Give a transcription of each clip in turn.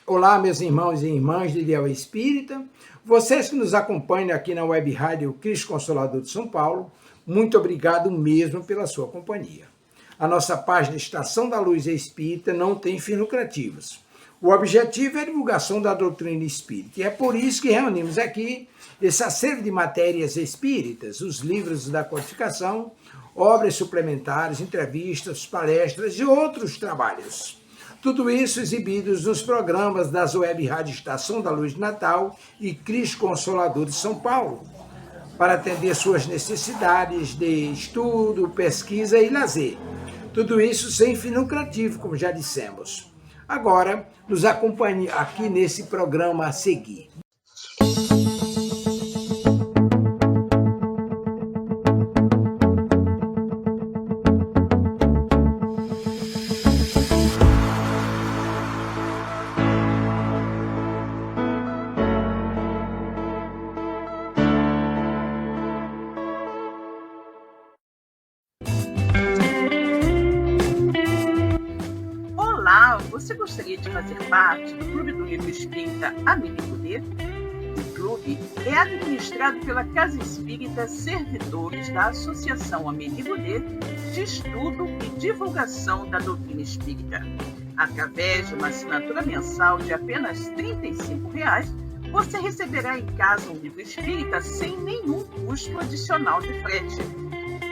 Olá, meus irmãos e irmãs de Ideal Espírita, vocês que nos acompanham aqui na Web Rádio Cristo Consolador de São Paulo, muito obrigado mesmo pela sua companhia. A nossa página Estação da Luz Espírita não tem fins lucrativos. O objetivo é a divulgação da doutrina espírita e é por isso que reunimos aqui esse acervo de matérias espíritas, os livros da codificação, obras suplementares, entrevistas, palestras e outros trabalhos. Tudo isso exibidos nos programas das Web Rádio Estação da Luz de Natal e Cristo Consolador de São Paulo, para atender suas necessidades de estudo, pesquisa e lazer. Tudo isso sem fim lucrativo, como já dissemos. Agora, nos acompanhe aqui nesse programa a seguir. Você gostaria de fazer parte do Clube do Livro Espírita Amélie Poder? O clube é administrado pela Casa Espírita Servidores da Associação Amélie Poder de Estudo e Divulgação da Doutrina Espírita. Através de uma assinatura mensal de apenas R$ 35, você receberá em casa um livro espírita sem nenhum custo adicional de frete.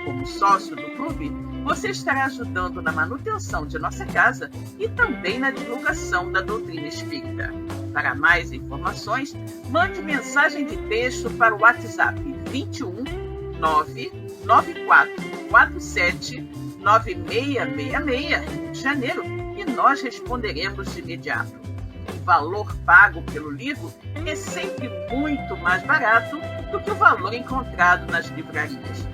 Como sócio do clube, você estará ajudando na manutenção de nossa casa e também na divulgação da doutrina espírita. Para mais informações, mande mensagem de texto para o WhatsApp 21 99447 9666, Rio de Janeiro, e nós responderemos de imediato. O valor pago pelo livro é sempre muito mais barato do que o valor encontrado nas livrarias.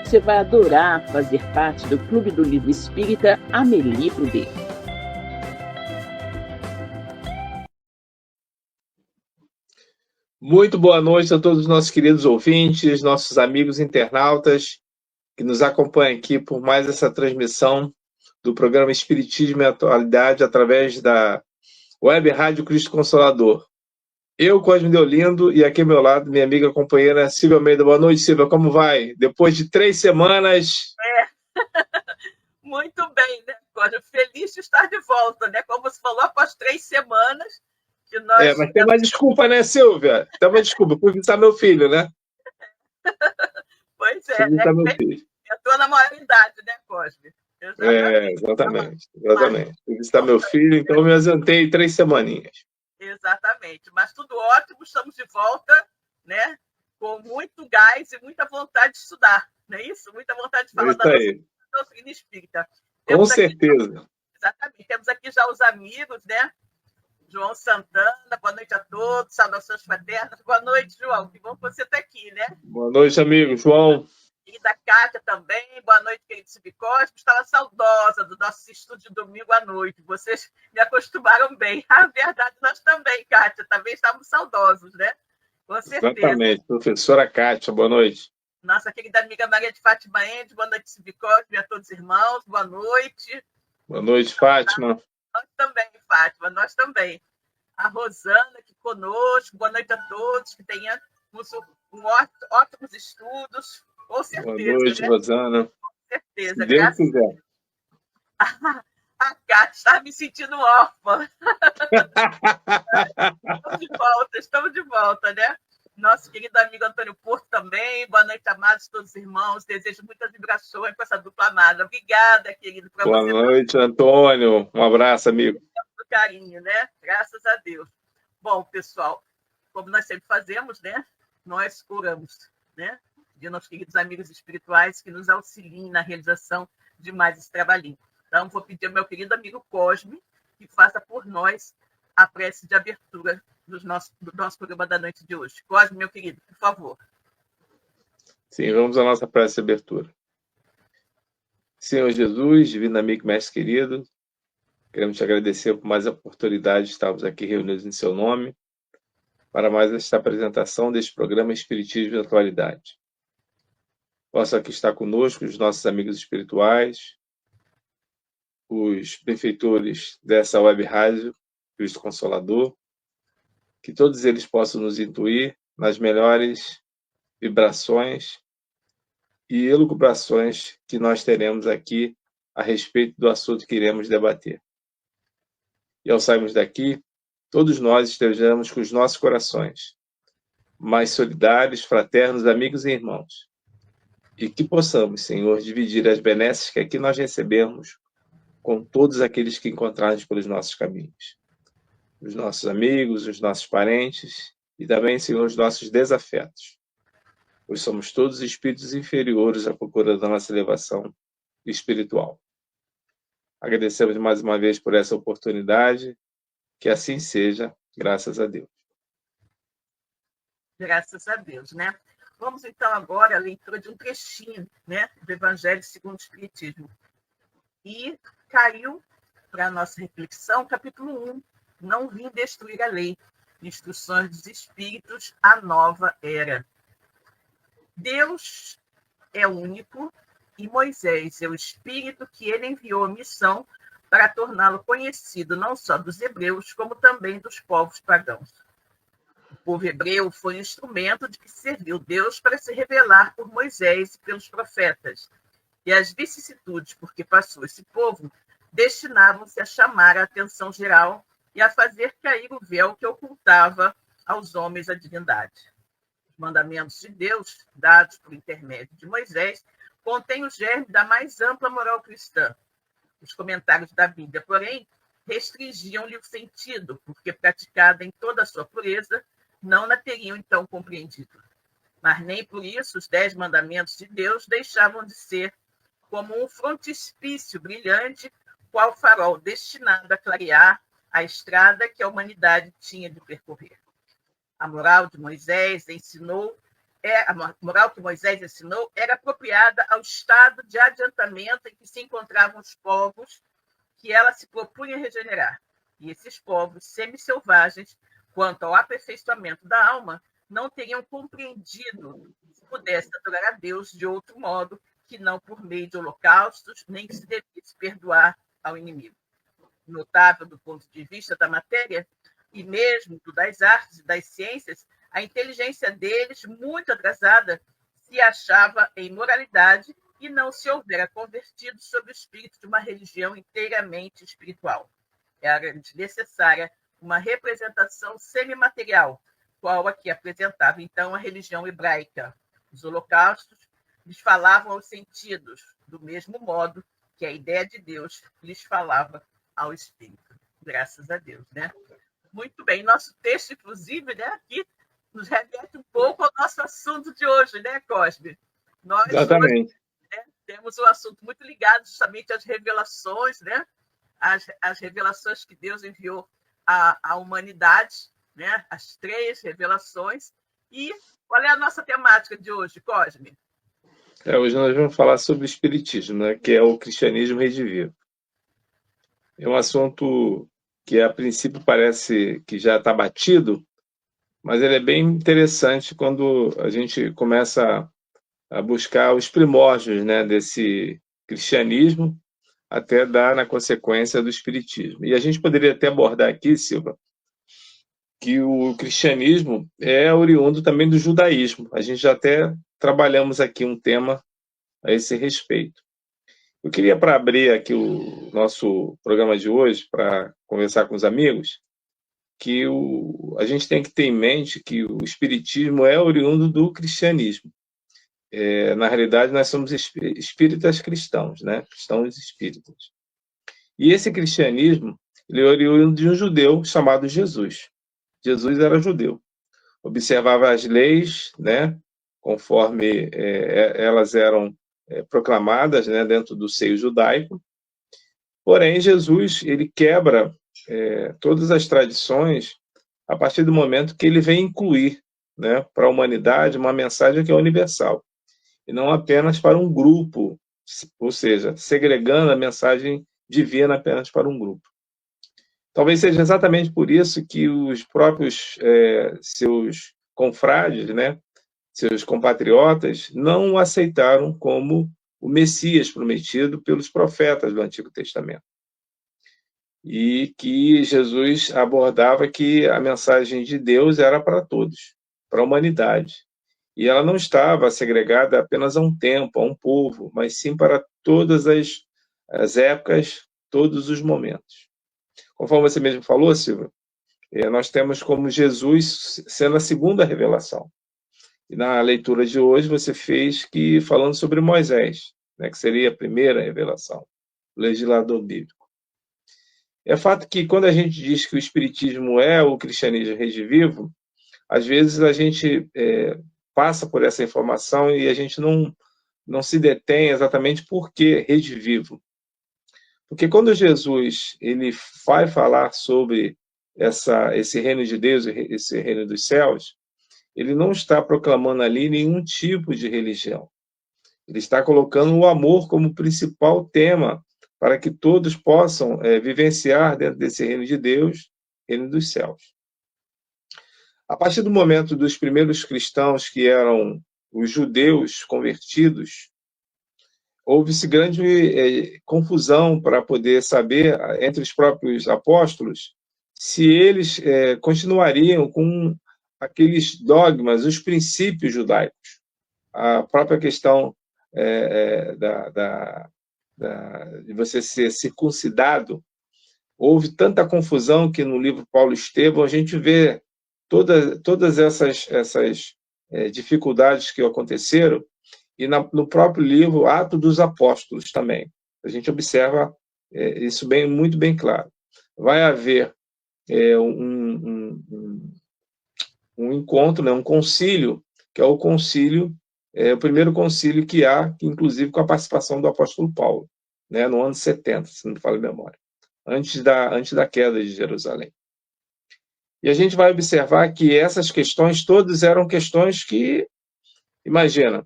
Você vai adorar fazer parte do Clube do Livro Espírita Amélie Poder. Muito boa noite a todos os nossos queridos ouvintes, nossos amigos internautas que nos acompanham aqui por mais essa transmissão do programa Espiritismo e Atualidade através da Web Rádio Cristo Consolador. Eu, Cosme Deolindo, e aqui ao meu lado, minha amiga companheira Silvia Almeida. Boa noite, Silvia, como vai? Depois de 3 semanas... Muito bem, né, Cosme? Feliz de estar de volta, né? Como você falou, após 3 semanas que nós... mas tem uma desculpa, né, Silvia? Tem uma desculpa, fui visitar meu filho, né? Pois é, né? Entrou na maioridade, né, Cosme? Exatamente. Fui visitar meu filho, então eu me ausentei 3 semaninhas. Exatamente, mas tudo ótimo, estamos de volta, né? Com muito gás e muita vontade de estudar, não é isso? Muita vontade de falar da doutrina espírita. Com certeza. Exatamente, temos aqui já os amigos, né? João Santana, boa noite a todos, saudações fraternas. Boa noite, João, que bom que você está aqui, né? Boa noite, amigo, João. E da Kátia também, boa noite, querido Subcosmo. Estava saudosa do nosso estudo de domingo à noite. Vocês me acostumaram bem. A verdade, nós também, Kátia, também estávamos saudosos, né? Com certeza. Exatamente. Professora Kátia, boa noite. Nossa querida amiga Maria de Fátima Endes, boa noite, Subcosmo, e a todos os irmãos, boa noite. Boa noite, Fátima. Nós também, Fátima, nós também. A Rosana aqui conosco, boa noite a todos, que tenhamos ótimos estudos. Com certeza. Boa noite, né? Rosana. Com certeza. Se Deus quiser. A Cátia está me sentindo órfã. Estamos de volta, né? Nosso querido amigo Antônio Porto também. Boa noite, amados todos os irmãos. Desejo muitas vibrações com essa dupla amada. Obrigada, querido. Boa noite, Antônio. Um abraço, amigo. Muito carinho, né? Graças a Deus. Bom, pessoal, como nós sempre fazemos, né? Nós oramos, né? De nossos queridos amigos espirituais que nos auxiliem na realização de mais esse trabalhinho. Então, vou pedir ao meu querido amigo Cosme que faça por nós a prece de abertura do nosso programa da noite de hoje. Cosme, meu querido, por favor. Sim, vamos à nossa prece de abertura. Senhor Jesus, divino amigo, mestre querido, queremos te agradecer por mais a oportunidade de estarmos aqui reunidos em seu nome para mais esta apresentação deste programa Espiritismo e Atualidade. Possa aqui estar conosco os nossos amigos espirituais, os benfeitores dessa web rádio, Cristo Consolador, que todos eles possam nos intuir nas melhores vibrações e elucubrações que nós teremos aqui a respeito do assunto que iremos debater. E ao sairmos daqui, todos nós estejamos com os nossos corações mais solidários, fraternos, amigos e irmãos. E que possamos, Senhor, dividir as benesses que aqui nós recebemos com todos aqueles que encontrarmos pelos nossos caminhos. Os nossos amigos, os nossos parentes e também, Senhor, os nossos desafetos. Pois somos todos espíritos inferiores à procura da nossa elevação espiritual. Agradecemos mais uma vez por essa oportunidade. Que assim seja, graças a Deus. Graças a Deus, né? Vamos então agora à leitura de um trechinho, né, do Evangelho segundo o Espiritismo. E caiu para a nossa reflexão, capítulo 1, Não vim destruir a lei, instruções dos espíritos, a nova era. Deus é único e Moisés é o espírito que ele enviou a missão para torná-lo conhecido não só dos hebreus, como também dos povos pagãos. O povo hebreu foi um instrumento de que serviu Deus para se revelar por Moisés e pelos profetas. E as vicissitudes por que passou esse povo destinavam-se a chamar a atenção geral e a fazer cair o véu que ocultava aos homens a divindade. Os mandamentos de Deus, dados por intermédio de Moisés, contêm o germe da mais ampla moral cristã. Os comentários da Bíblia, porém, restringiam-lhe o sentido, porque, praticada em toda a sua pureza, não na teriam então compreendido. Mas nem por isso os 10 mandamentos de Deus deixavam de ser como um frontispício brilhante, qual farol destinado a clarear a estrada que a humanidade tinha de percorrer. A moral que Moisés ensinou era apropriada ao estado de adiantamento em que se encontravam os povos que ela se propunha regenerar. E esses povos semi-selvagens, quanto ao aperfeiçoamento da alma, não teriam compreendido se pudesse adorar a Deus de outro modo que não por meio de holocaustos, nem que se devesse perdoar ao inimigo. Notável do ponto de vista da matéria, e mesmo das artes e das ciências, a inteligência deles, muito atrasada, se achava em moralidade e não se houvera convertido sob o espírito de uma religião inteiramente espiritual. Era necessária uma representação semimaterial, qual a que apresentava então a religião hebraica. Os holocaustos lhes falavam aos sentidos, do mesmo modo que a ideia de Deus lhes falava ao espírito. Graças a Deus, né? Muito bem. Nosso texto, inclusive, né, aqui nos remete um pouco ao nosso assunto de hoje, né, Cosme? Nós Exatamente. Hoje, né, temos um assunto muito ligado justamente às revelações, né? As revelações que Deus enviou à humanidade, né? As 3 revelações. E qual é a nossa temática de hoje, Cosme? Hoje nós vamos falar sobre o Espiritismo, né, que é o cristianismo redivivo. É um assunto que, a princípio, parece que já está batido, mas ele é bem interessante quando a gente começa a buscar os primórdios, né, desse cristianismo, até dar na consequência do espiritismo. E a gente poderia até abordar aqui, Silva, que o cristianismo é oriundo também do judaísmo. A gente já até trabalhamos aqui um tema a esse respeito. Eu queria, para abrir aqui o nosso programa de hoje, para conversar com os amigos, que a gente tem que ter em mente que o espiritismo é oriundo do cristianismo. Na realidade, nós somos espíritas cristãos, né? Cristãos espíritas. E esse cristianismo, ele é oriundo de um judeu chamado Jesus. Jesus era judeu. Observava as leis, né? Conforme elas eram proclamadas, né? Dentro do seio judaico. Porém, Jesus, ele quebra todas as tradições a partir do momento que ele vem incluir, né, para a humanidade uma mensagem que é universal, e não apenas para um grupo, ou seja, segregando a mensagem divina apenas para um grupo. Talvez seja exatamente por isso que os próprios seus confrades, né, seus compatriotas, não o aceitaram como o Messias prometido pelos profetas do Antigo Testamento. e que Jesus abordava que a mensagem de Deus era para todos, para a humanidade. E ela não estava segregada apenas a um tempo, a um povo, mas sim para todas as épocas, todos os momentos. Conforme você mesmo falou, Silvia, nós temos como Jesus sendo a segunda revelação. E na leitura de hoje você fez que falando sobre Moisés, né, que seria a primeira revelação, o legislador bíblico. É fato que quando a gente diz que o Espiritismo é o cristianismo redivivo, às vezes a gente passa por essa informação e a gente não se detém exatamente por que redivivo. Porque quando Jesus ele vai falar sobre esse reino de Deus, esse reino dos céus, ele não está proclamando ali nenhum tipo de religião. Ele está colocando o amor como principal tema para que todos possam vivenciar dentro desse reino de Deus, reino dos céus. A partir do momento dos primeiros cristãos, que eram os judeus convertidos, houve-se grande confusão para poder saber, entre os próprios apóstolos, se eles continuariam com aqueles dogmas, os princípios judaicos. A própria questão de você ser circuncidado, houve tanta confusão que no livro Paulo Estevão a gente vê todas essas dificuldades que aconteceram, e no próprio livro Atos dos Apóstolos também. A gente observa isso muito bem claro. Vai haver um encontro, né, um concílio, que é o primeiro concílio que há, inclusive com a participação do apóstolo Paulo, né, no ano 70, se não me falha a memória, antes da queda de Jerusalém. E a gente vai observar que essas questões todas eram questões que, imagina,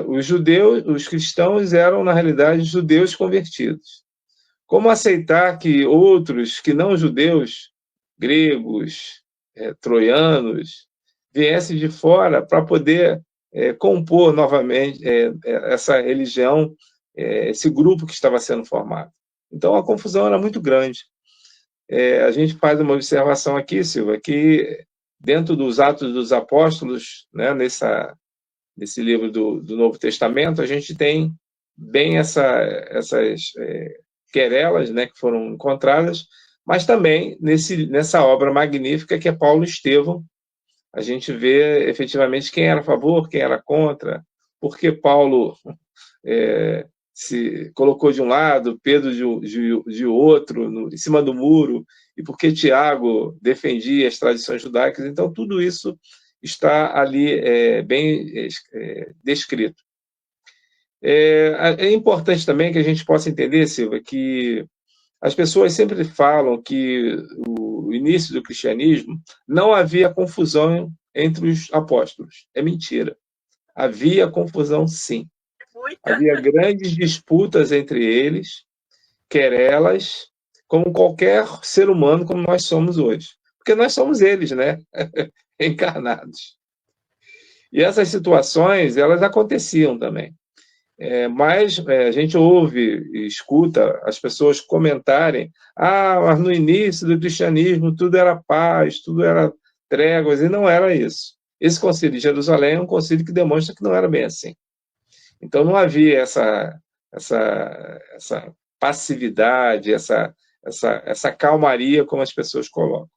os cristãos eram, na realidade, judeus convertidos. Como aceitar que outros, que não judeus, gregos, troianos, viessem de fora para poder compor novamente essa religião, esse grupo que estava sendo formado? Então, a confusão era muito grande. A gente faz uma observação aqui, Silva, que dentro dos Atos dos Apóstolos, né, nesse livro do Novo Testamento, a gente tem bem essas querelas, né, que foram encontradas, mas também nessa obra magnífica que é Paulo Estevão, a gente vê efetivamente quem era a favor, quem era contra, porque Paulo se colocou de um lado, Pedro de outro, em cima do muro, e porque Tiago defendia as tradições judaicas. Então, tudo isso está ali bem descrito. É importante também que a gente possa entender, Silva, que as pessoas sempre falam que o início do cristianismo não havia confusão entre os apóstolos. É mentira. Havia confusão, sim. Havia grandes disputas entre eles, querelas, como qualquer ser humano, como nós somos hoje. Porque nós somos eles, né? Encarnados. E essas situações, elas aconteciam também. Mas a gente ouve e escuta as pessoas comentarem: mas no início do cristianismo tudo era paz, tudo era tréguas, e não era isso. Esse concílio de Jerusalém é um concílio que demonstra que não era bem assim. Então não havia essa passividade, essa calmaria como as pessoas colocam.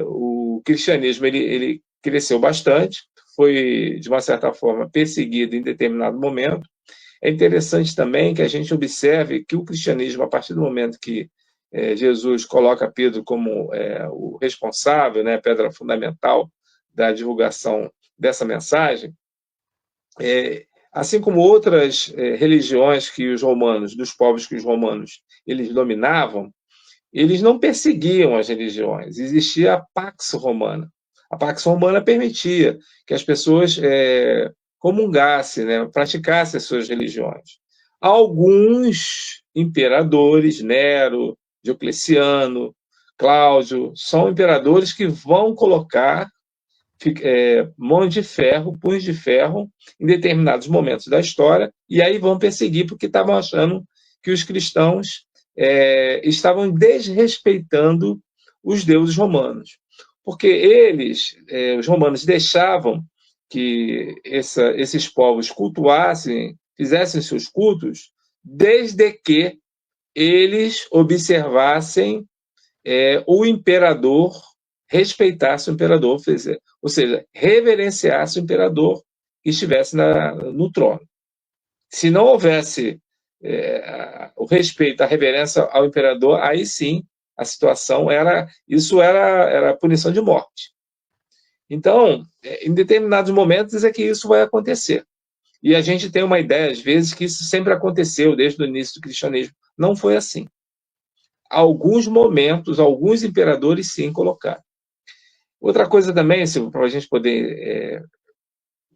O cristianismo ele cresceu bastante, foi, de uma certa forma, perseguido em determinado momento. É interessante também que a gente observe que o cristianismo, a partir do momento que Jesus coloca Pedro como o responsável, né, a pedra fundamental da divulgação dessa mensagem, assim como outras religiões que os romanos, dos povos que os romanos eles dominavam, eles não perseguiam as religiões. Existia a Pax Romana. A Pax Romana permitia que as pessoas comungassem, né, praticassem as suas religiões. Alguns imperadores, Nero, Diocleciano, Cláudio, são imperadores que vão colocar mãos de ferro, punhos de ferro, em determinados momentos da história, e aí vão perseguir porque estavam achando que os cristãos estavam desrespeitando os deuses romanos, porque os romanos, deixavam que esses povos cultuassem, fizessem seus cultos, desde que eles observassem o imperador, respeitasse o imperador, ou seja, reverenciasse o imperador que estivesse no trono. Se não houvesse o respeito, a reverência ao imperador, aí sim a situação era punição de morte. Então, em determinados momentos é que isso vai acontecer. E a gente tem uma ideia, às vezes, que isso sempre aconteceu desde o início do cristianismo. Não foi assim. Alguns momentos, alguns imperadores sim colocaram. Outra coisa também, para a gente poder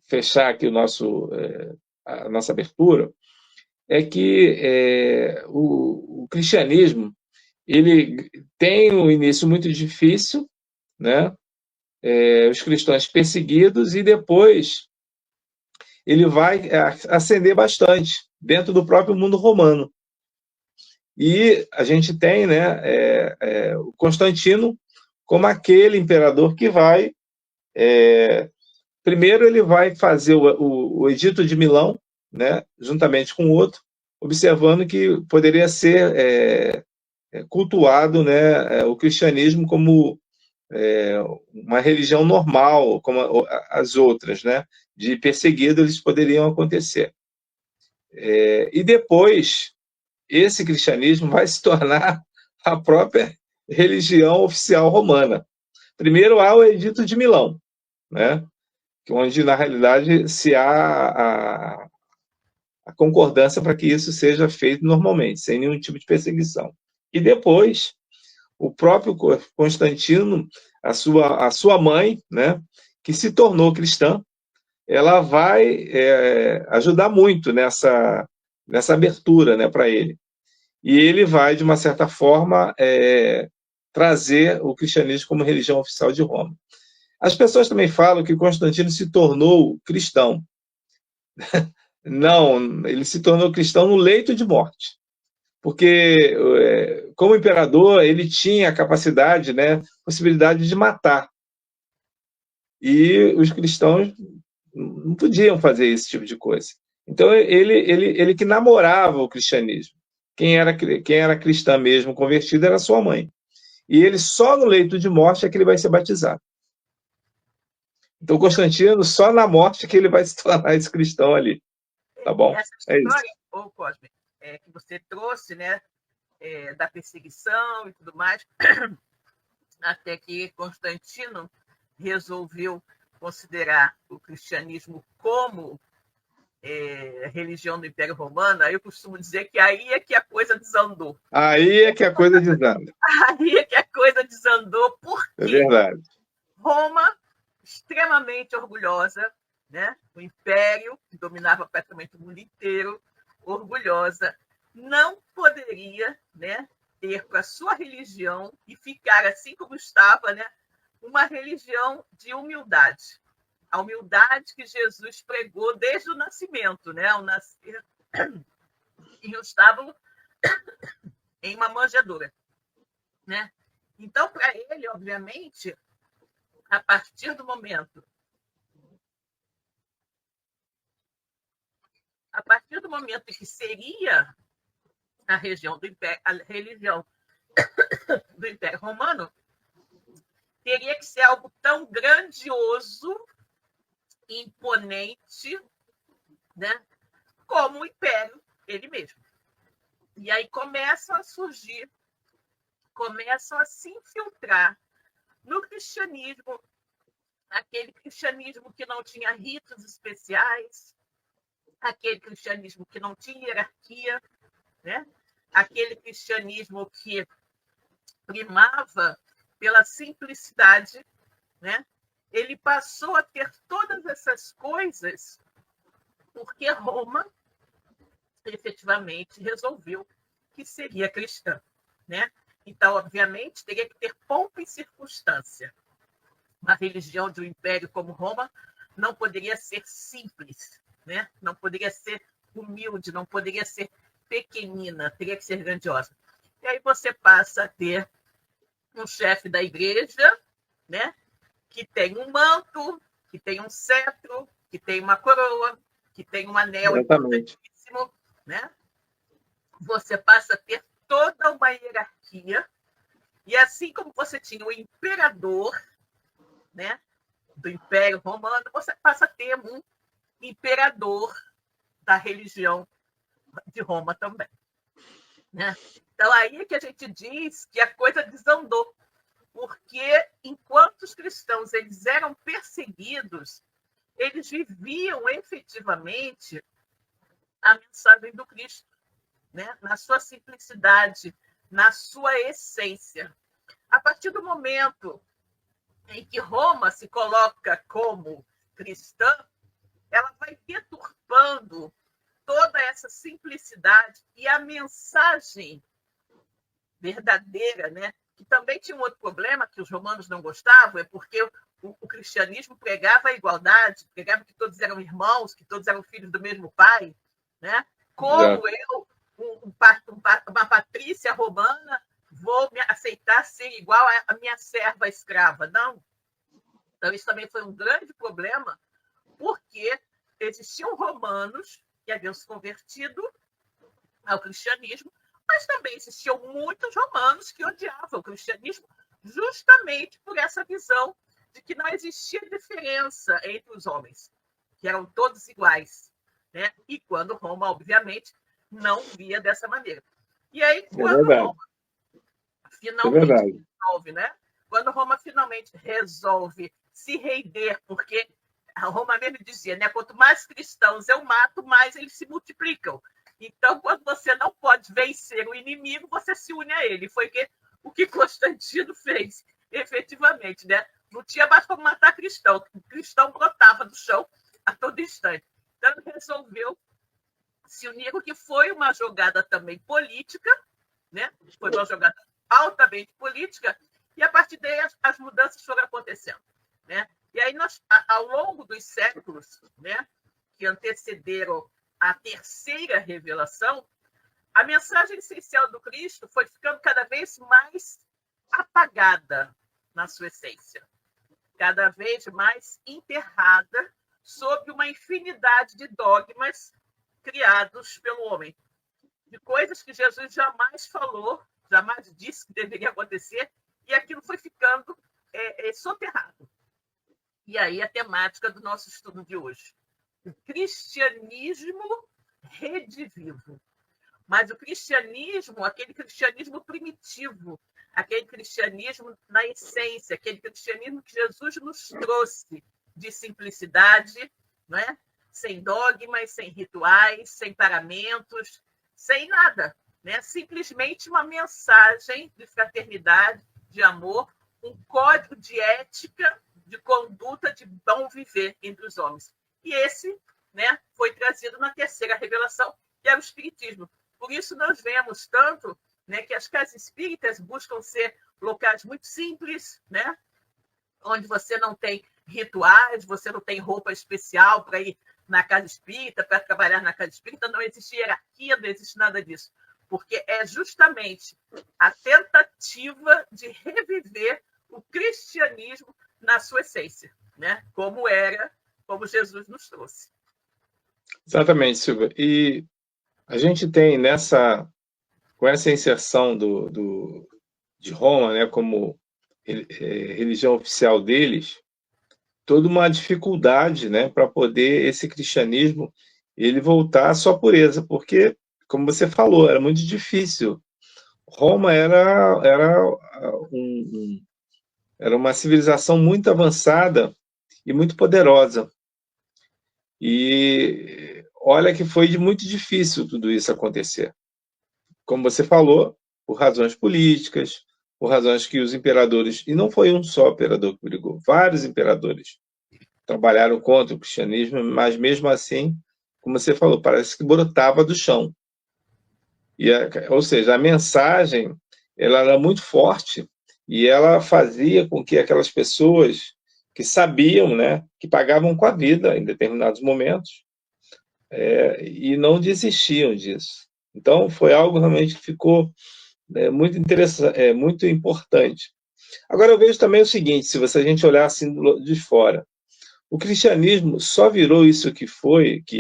fechar aqui a nossa abertura, é que o cristianismo ele tem um início muito difícil, né? Os cristãos perseguidos, e depois ele vai ascender bastante dentro do próprio mundo romano. E a gente tem, né, o Constantino como aquele imperador que vai... primeiro ele vai fazer o Edito de Milão, né, juntamente com outro, observando que poderia ser cultuado, né, o cristianismo como uma religião normal, como as outras, né, de perseguido eles poderiam acontecer. E depois, esse cristianismo vai se tornar a própria religião oficial romana. Primeiro há o Edito de Milão, né, onde, na realidade, se há a concordância para que isso seja feito normalmente, sem nenhum tipo de perseguição. E depois, o próprio Constantino, a sua mãe, né, que se tornou cristã, ela vai ajudar muito nessa abertura, né, para ele. E ele vai, de uma certa forma, trazer o cristianismo como religião oficial de Roma. As pessoas também falam que Constantino se tornou cristão. Não, ele se tornou cristão no leito de morte. Porque, como imperador, ele tinha a capacidade, né, possibilidade de matar. E os cristãos não podiam fazer esse tipo de coisa. Então, ele que namorava o cristianismo. Quem era cristã mesmo, convertida, era sua mãe. E ele, só no leito de morte, é que ele vai ser batizado. Então, Constantino, só na morte que ele vai se tornar esse cristão ali. Tá bom? Essa história, Cosme, que você trouxe, né, da perseguição e tudo mais, até que Constantino resolveu considerar o cristianismo como religião do Império Romano. Aí eu costumo dizer que aí é que a coisa desandou. Aí é que a coisa desanda. Aí é que a coisa desandou, porque é verdade. Roma, extremamente orgulhosa, né? O Império, que dominava praticamente o mundo inteiro, orgulhosa, não poderia, né, ter para sua religião e ficar assim como estava, né, uma religião de humildade. A humildade que Jesus pregou desde o nascimento, né, ao nascer em um estábulo, em uma manjedoura, né? Então, para ele, obviamente, a partir do momento em que seria a religião do Império Romano, teria que ser algo tão grandioso, imponente, né, como o Império ele mesmo. E aí começam a surgir, começam a se infiltrar no cristianismo, aquele cristianismo que não tinha ritos especiais, aquele cristianismo que não tinha hierarquia, né? Aquele cristianismo que primava pela simplicidade, né? Ele passou a ter todas essas coisas porque Roma efetivamente resolveu que seria cristã, né? Então, obviamente, teria que ter pompa e circunstância. Uma religião de um império como Roma não poderia ser simples, né? Não poderia ser humilde, não poderia ser pequenina, teria que ser grandiosa. E aí você passa a ter um chefe da igreja, né, que tem um manto, que tem um cetro, que tem uma coroa, que tem um anel importantíssimo, né? Você passa a ter toda uma hierarquia, e assim como você tinha o imperador, né, do Império Romano, você passa a ter um imperador da religião de Roma também, né? Então, aí é que a gente diz que a coisa desandou, porque enquanto os cristãos eles eram perseguidos, eles viviam efetivamente a mensagem do Cristo, né? Na sua simplicidade, na sua essência. A partir do momento em que Roma se coloca como cristã, ela vai deturpando toda essa simplicidade e a mensagem verdadeira, né? Que também tinha um outro problema que os romanos não gostavam, é porque o cristianismo pregava a igualdade, pregava que todos eram irmãos, que todos eram filhos do mesmo pai, né? Como eu, uma patrícia romana, vou me aceitar ser igual à minha serva escrava? Não. Então, isso também foi um grande problema, porque existiam romanos que haviam se convertido ao cristianismo, mas também existiam muitos romanos que odiavam o cristianismo justamente por essa visão de que não existia diferença entre os homens, que eram todos iguais, né? E quando Roma, obviamente, não via dessa maneira. E aí, quando Roma finalmente resolve, né? Quando Roma finalmente resolve se render, porque a Roma mesmo dizia, né? Quanto mais cristãos eu mato, mais eles se multiplicam. Então, quando você não pode vencer o inimigo, você se une a ele. Foi o que Constantino fez, efetivamente, né? Não tinha mais como matar cristão. O cristão brotava do chão a todo instante. Então, ele resolveu se unir, o que foi uma jogada também política, né? Foi uma jogada altamente política, e a partir daí as mudanças foram acontecendo, né? E aí, ao longo dos séculos, né, que antecederam a terceira revelação, a mensagem essencial do Cristo foi ficando cada vez mais apagada na sua essência, cada vez mais enterrada sob uma infinidade de dogmas criados pelo homem, de coisas que Jesus jamais falou, jamais disse que deveria acontecer, e aquilo foi ficando soterrado. E aí a temática do nosso estudo de hoje: o cristianismo redivivo. Mas o cristianismo, aquele cristianismo primitivo, aquele cristianismo na essência, aquele cristianismo que Jesus nos trouxe, de simplicidade, não é? Sem dogmas, sem rituais, sem paramentos, sem nada, né? Simplesmente uma mensagem de fraternidade, de amor, um código de ética, de conduta, de bom viver entre os homens. E esse, né, foi trazido na terceira revelação, que é o Espiritismo. Por isso nós vemos tanto, né, que as casas espíritas buscam ser locais muito simples, né, onde você não tem rituais, você não tem roupa especial para ir na casa espírita, para trabalhar na casa espírita, não existe hierarquia, não existe nada disso. Porque é justamente a tentativa de reviver o cristianismo na sua essência, né? Como Jesus nos trouxe. Exatamente, Silvia. E a gente tem com essa inserção de Roma, né, como religião oficial deles, toda uma dificuldade, né, para poder esse cristianismo ele voltar à sua pureza, porque, como você falou, era muito difícil. Roma era uma civilização muito avançada e muito poderosa. E olha que foi muito difícil tudo isso acontecer. Como você falou, por razões políticas, por razões que os imperadores, e não foi um só imperador que brigou, vários imperadores trabalharam contra o cristianismo, mas mesmo assim, como você falou, parece que brotava do chão. Ou seja, a mensagem ela era muito forte e ela fazia com que aquelas pessoas que sabiam, né, que pagavam com a vida em determinados momentos, e não desistiam disso. Então, foi algo realmente que ficou muito interessante, muito importante. Agora eu vejo também o seguinte, se a gente olhar assim de fora, o cristianismo só virou isso que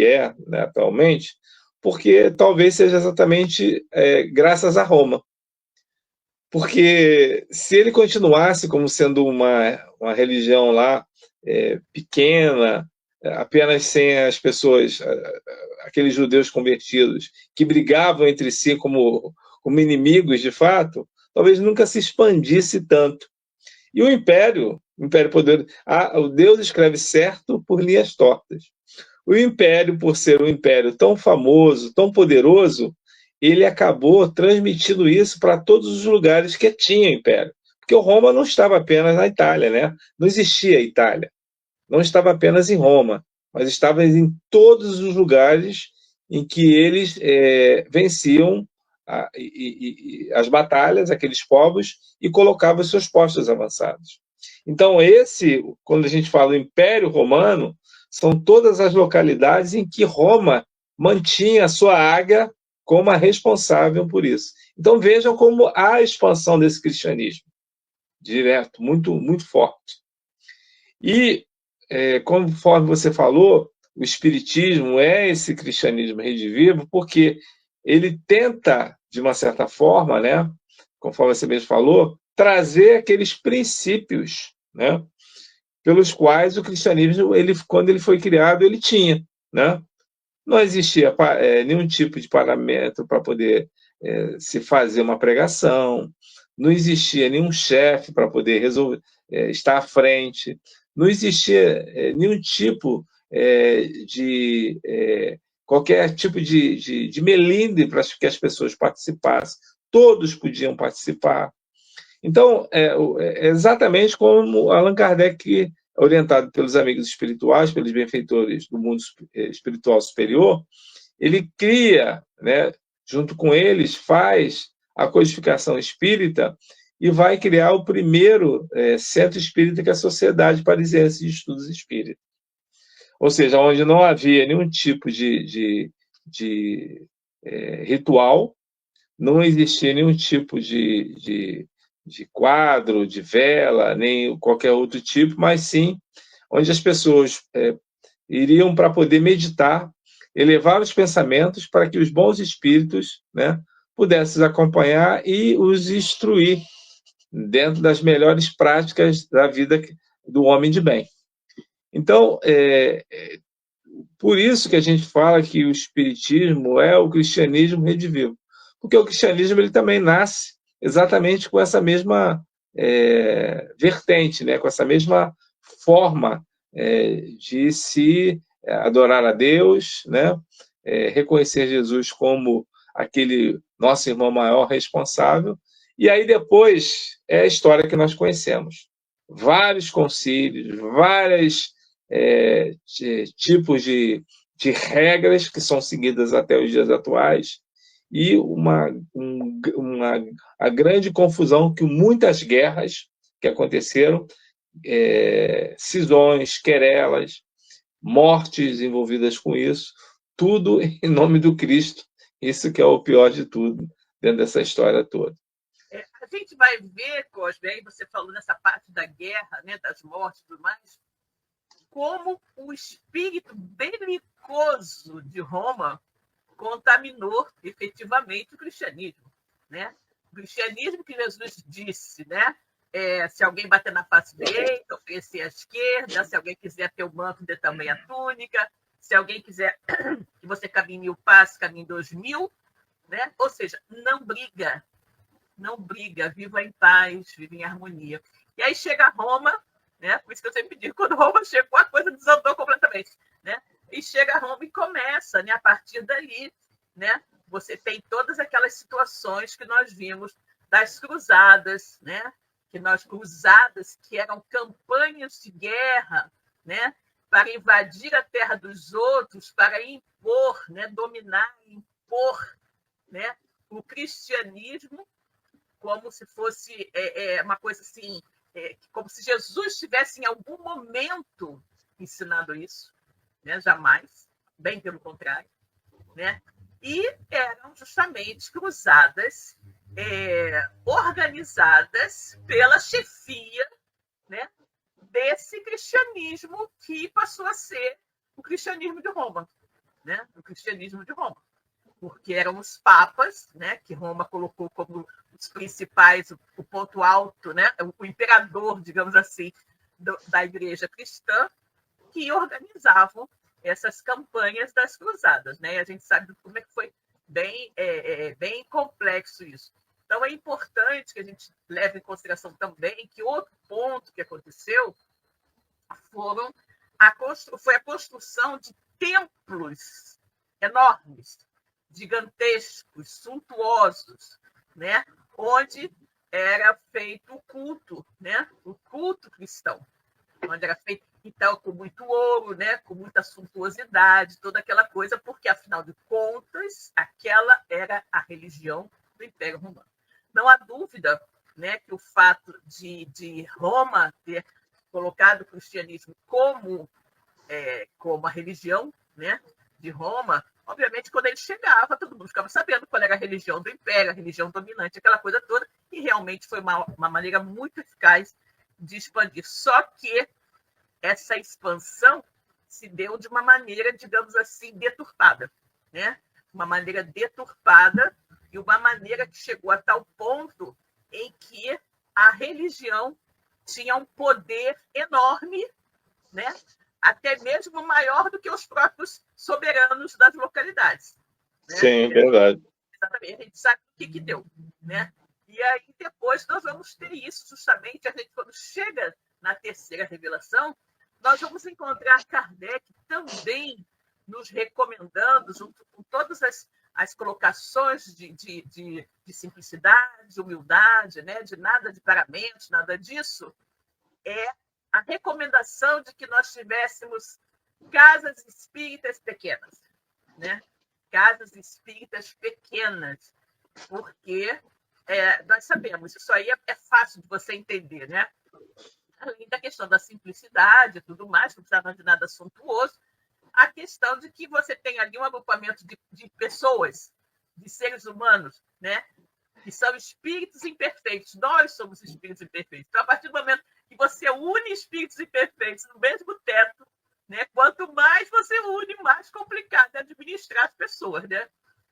é, né, atualmente, porque talvez seja exatamente graças a Roma. Porque se ele continuasse como sendo uma religião lá pequena, apenas sem as pessoas, aqueles judeus convertidos, que brigavam entre si como inimigos de fato, talvez nunca se expandisse tanto. E o Império poderoso, o Deus escreve certo por linhas tortas. O Império, por ser um império tão famoso, tão poderoso, ele acabou transmitindo isso para todos os lugares que tinha Império. Porque o Roma não estava apenas na Itália, né? Não existia Itália. Não estava apenas em Roma, mas estava em todos os lugares em que eles venciam as batalhas, aqueles povos, e colocavam seus postos avançados. Então, quando a gente fala do Império Romano, são todas as localidades em que Roma mantinha a sua águia como a responsável por isso. Então, vejam como há a expansão desse cristianismo, direto, muito, muito forte. E, conforme você falou, o Espiritismo é esse cristianismo redivivo, porque ele tenta, de uma certa forma, né, conforme você mesmo falou, trazer aqueles princípios, né, pelos quais o cristianismo, quando ele foi criado, ele tinha, né? Não existia nenhum tipo de parâmetro para poder se fazer uma pregação, não existia nenhum chefe para poder estar à frente, não existia nenhum tipo de qualquer tipo de melindre para que as pessoas participassem. Todos podiam participar. Então, é exatamente como Allan Kardec, orientado pelos amigos espirituais, pelos benfeitores do mundo espiritual superior, ele cria, né, junto com eles, faz a codificação espírita e vai criar o primeiro centro espírita, que é a Sociedade Parisiense de Estudos Espíritas. Ou seja, onde não havia nenhum tipo de ritual, não existia nenhum tipo de quadro, de vela, nem qualquer outro tipo, mas sim onde as pessoas iriam para poder meditar, elevar os pensamentos para que os bons espíritos, né, pudessem acompanhar e os instruir dentro das melhores práticas da vida do homem de bem. Então, por isso que a gente fala que o espiritismo é o cristianismo redivivo, porque o cristianismo ele também nasce exatamente com essa mesma vertente, né? Com essa mesma forma de se adorar a Deus, né? Reconhecer Jesus como aquele nosso irmão maior responsável, e aí depois é a história que nós conhecemos. Vários concílios, várias tipos de regras que são seguidas até os dias atuais, e a grande confusão que muitas guerras que aconteceram, cisões, querelas, mortes envolvidas com isso, tudo em nome do Cristo. Isso que é o pior de tudo dentro dessa história toda. A gente vai ver, Cosme, aí você falou nessa parte da guerra, né, das mortes e tudo mais, como o espírito belicoso de Roma contaminou efetivamente o cristianismo, né? O cristianismo que Jesus disse, né? Se alguém bater na face direita, oferecer à esquerda, se alguém quiser ter o manto, dê também a túnica, se alguém quiser que você caminhe 1000 passos, caminhe 2000, né? Ou seja, não briga, viva em paz, viva em harmonia. E aí chega Roma, né? Por isso que eu sempre digo, quando Roma chegou, a coisa desandou completamente, né? E chega Roma e começa, né? A partir dali, né? Você tem todas aquelas situações que nós vimos das cruzadas, né? Cruzadas que eram campanhas de guerra, né? Para invadir a terra dos outros, para impor, né? Dominar, impor, né? O cristianismo como se fosse uma coisa assim, como se Jesus tivesse em algum momento ensinado isso, né? Jamais, bem pelo contrário, né? E eram justamente cruzadas organizadas pela chefia, né, desse cristianismo que passou a ser o cristianismo de Roma, né? O cristianismo de Roma, porque eram os papas, né, que Roma colocou como os principais, o ponto alto, né, o imperador, digamos assim, da igreja cristã, que organizavam essas campanhas das cruzadas, né? E a gente sabe como é que foi bem complexo isso. Então, é importante que a gente leve em consideração também que outro ponto que aconteceu foi a construção de templos enormes, gigantescos, suntuosos, né? Onde era feito o culto, né? O culto cristão, onde era feito, então, com muito ouro, né? Com muita suntuosidade, toda aquela coisa, porque, afinal de contas, aquela era a religião do Império Romano. Não há dúvida, né, que o fato de Roma ter colocado o cristianismo como a religião, né, de Roma, obviamente, quando ele chegava, todo mundo ficava sabendo qual era a religião do Império, a religião dominante, aquela coisa toda, e realmente foi uma maneira muito eficaz de expandir. Só que essa expansão se deu de uma maneira, digamos assim, deturpada, né? Uma maneira deturpada e uma maneira que chegou a tal ponto em que a religião tinha um poder enorme, né? Até mesmo maior do que os próprios soberanos das localidades. Né? Sim, verdade. Exatamente, a gente sabe o que deu. Né? E aí depois nós vamos ter isso, justamente, a gente, quando chega na terceira revelação, nós vamos encontrar Kardec também nos recomendando, junto com todas as colocações de simplicidade, de humildade, né? De nada de paramentos, nada disso, a recomendação de que nós tivéssemos casas espíritas pequenas, né? Casas espíritas pequenas, porque nós sabemos, isso aí é fácil de você entender, né? Além da questão da simplicidade e tudo mais, não precisava de nada suntuoso, a questão de que você tem ali um agrupamento de pessoas, de seres humanos, né? Que são espíritos imperfeitos. Nós somos espíritos imperfeitos. Então, a partir do momento que você une espíritos imperfeitos no mesmo teto, né? Quanto mais você une, mais complicado é administrar as pessoas, né?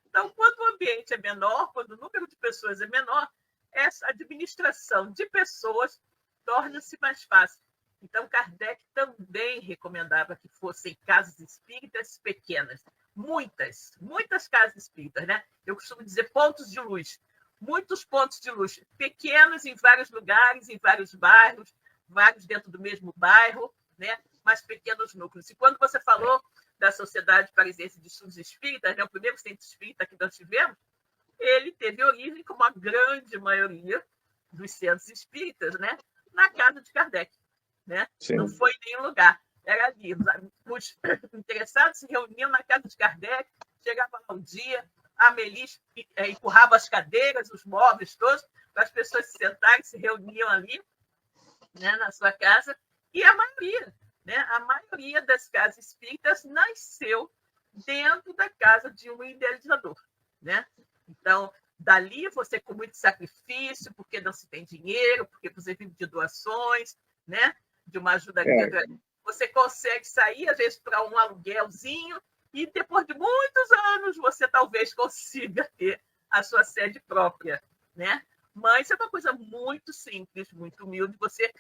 Então, quando o ambiente é menor, quando o número de pessoas é menor, essa administração de pessoas torna-se mais fácil. Então, Kardec também recomendava que fossem casas espíritas pequenas. Muitas casas espíritas, né? Eu costumo dizer pontos de luz. Muitos pontos de luz, pequenos em vários lugares, em vários bairros, vários dentro do mesmo bairro, né? Mas pequenos núcleos. E quando você falou da Sociedade Parisiense de Estudos Espíritas, né? O primeiro centro espírita que nós tivemos, ele teve origem, como a grande maioria dos centros espíritas, né? Na casa de Kardec. Né? Não foi em nenhum lugar. Era ali. Os interessados se reuniam na casa de Kardec, chegava lá um dia, a Melis empurrava as cadeiras, os móveis todos, para as pessoas se sentarem, se reuniam ali, né, na sua casa, e a maioria das casas espíritas nasceu dentro da casa de um idealizador. Né? Então, dali você, com muito sacrifício, porque não se tem dinheiro, porque você vive de doações, né? De uma ajuda grande, você consegue sair, às vezes, para um aluguelzinho, e depois de muitos anos você talvez consiga ter a sua sede própria, né? Mas é uma coisa muito simples, muito humilde. Você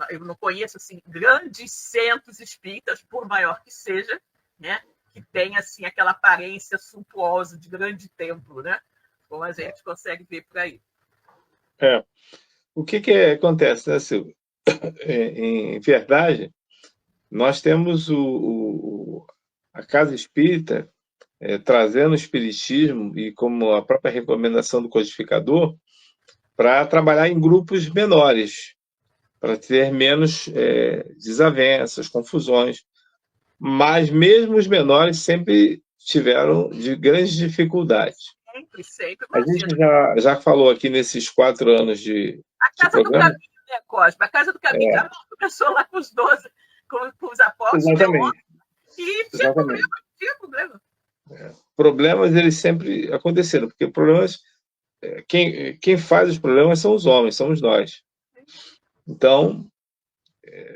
eu não conheço assim grandes centros espíritas, por maior que seja, né? Que tem assim aquela aparência suntuosa de grande templo, né? Como a gente consegue ver por aí. O que acontece, né, Silvia? Em verdade, nós temos a Casa Espírita trazendo o espiritismo e como a própria recomendação do codificador para trabalhar em grupos menores, para ter menos desavenças, confusões. Mas mesmo os menores sempre tiveram grandes dificuldades. Sempre. A gente já falou aqui nesses 4 anos de programa. Do caminho, né, Cosme? A Casa do Caminho já começou lá com os 12, com os apóstolos. Exatamente. E tinha problema. Problemas, eles sempre aconteceram, porque problemas quem faz os problemas são os homens, somos nós. Então,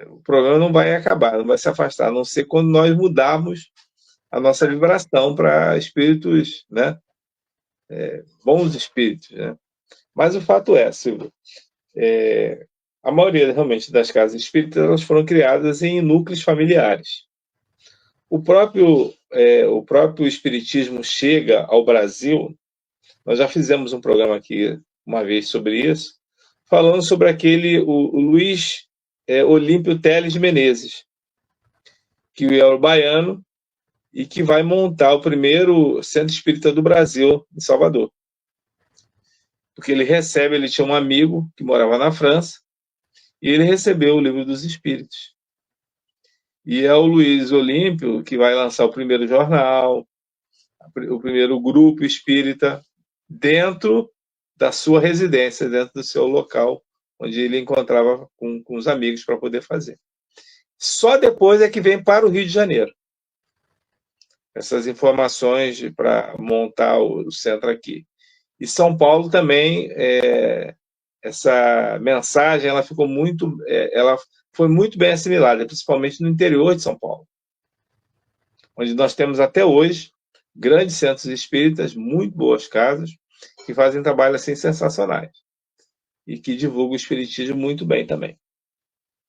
o problema não vai acabar, não vai se afastar, a não ser quando nós mudarmos a nossa vibração para espíritos, né? Bons espíritos, né? Mas o fato é, Silvio, a maioria realmente das casas espíritas elas foram criadas em núcleos familiares. O próprio espiritismo chega ao Brasil. Nós já fizemos um programa aqui uma vez sobre isso, falando sobre o Luiz Olímpio Teles de Menezes, que é o baiano e que vai montar o primeiro centro espírita do Brasil, em Salvador. Porque ele tinha um amigo que morava na França, e ele recebeu o Livro dos Espíritos. E é o Luiz Olímpio que vai lançar o primeiro jornal, o primeiro grupo espírita, dentro da sua residência, dentro do seu local, onde ele encontrava com os amigos para poder fazer. Só depois é que vem para o Rio de Janeiro essas informações para montar o centro aqui. E São Paulo também, essa mensagem ela foi muito bem assimilada, principalmente no interior de São Paulo, onde nós temos até hoje grandes centros espíritas, muito boas casas, que fazem trabalhos assim sensacionais e que divulgam o espiritismo muito bem também.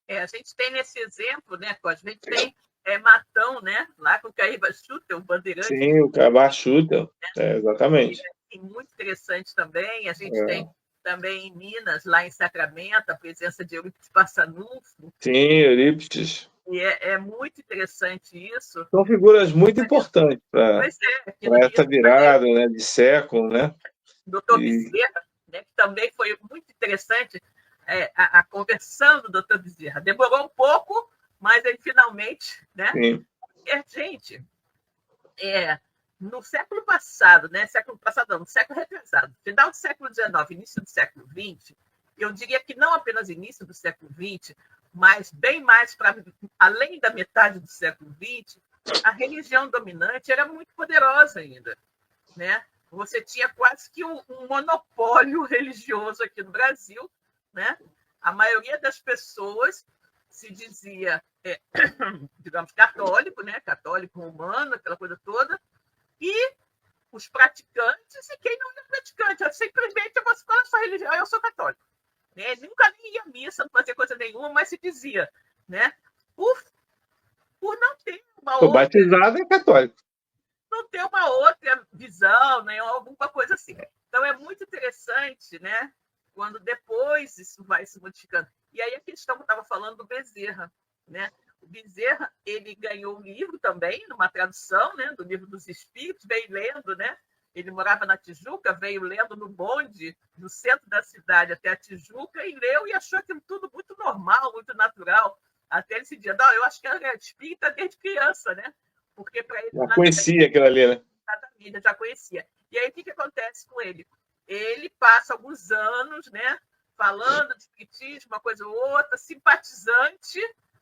A gente tem nesse exemplo, né, Cosme? A gente tem Matão, né, lá com o Caíba Schutel, o Bandeirante. Sim, o Caíba Schutel, exatamente. E muito interessante também. A gente tem também em Minas, lá em Sacramento, a presença de Eurípides Passanufo. Sim, Eurípides. E é muito interessante isso. São figuras muito importantes para essa virada, né, de século, né? Doutor Bezerra, né, que também foi muito interessante a conversão do doutor Bezerra. Demorou um pouco, mas ele finalmente, né? Sim. Gente, no século passado, né? No século retrasado, final do século XIX, início do século XX, eu diria que não apenas início do século XX, mas bem mais para além da metade do século XX, a religião dominante era muito poderosa ainda, né? Você tinha quase que um monopólio religioso aqui no Brasil, né? A maioria das pessoas se dizia, digamos, católico, né? Católico romano, aquela coisa toda, e os praticantes e quem não era praticante. Eu simplesmente eu gosto da sua religião, eu sou católico. Né? Nunca nem ia à missa, não fazia coisa nenhuma, mas se dizia, né? Por não ter uma outra... batizado é católico. Não ter uma outra visão, né? Alguma coisa assim. Então, é muito interessante, né? Quando depois isso vai se modificando. E aí a questão que eu estava falando do Bezerra, né? O Bezerra, ele ganhou um livro também, numa tradução, né? Do Livro dos Espíritos, veio lendo, né? Ele morava na Tijuca, veio lendo no bonde, no centro da cidade até a Tijuca, e leu e achou aquilo tudo muito normal, muito natural. Até ele se dizia, não, eu acho que era espírita desde criança, né? Porque para ele... Já conhecia aquilo ali, né? Exatamente, já conhecia. E aí, o que acontece com ele? Ele passa alguns anos, né? Falando de espiritismo, uma coisa ou outra, simpatizante,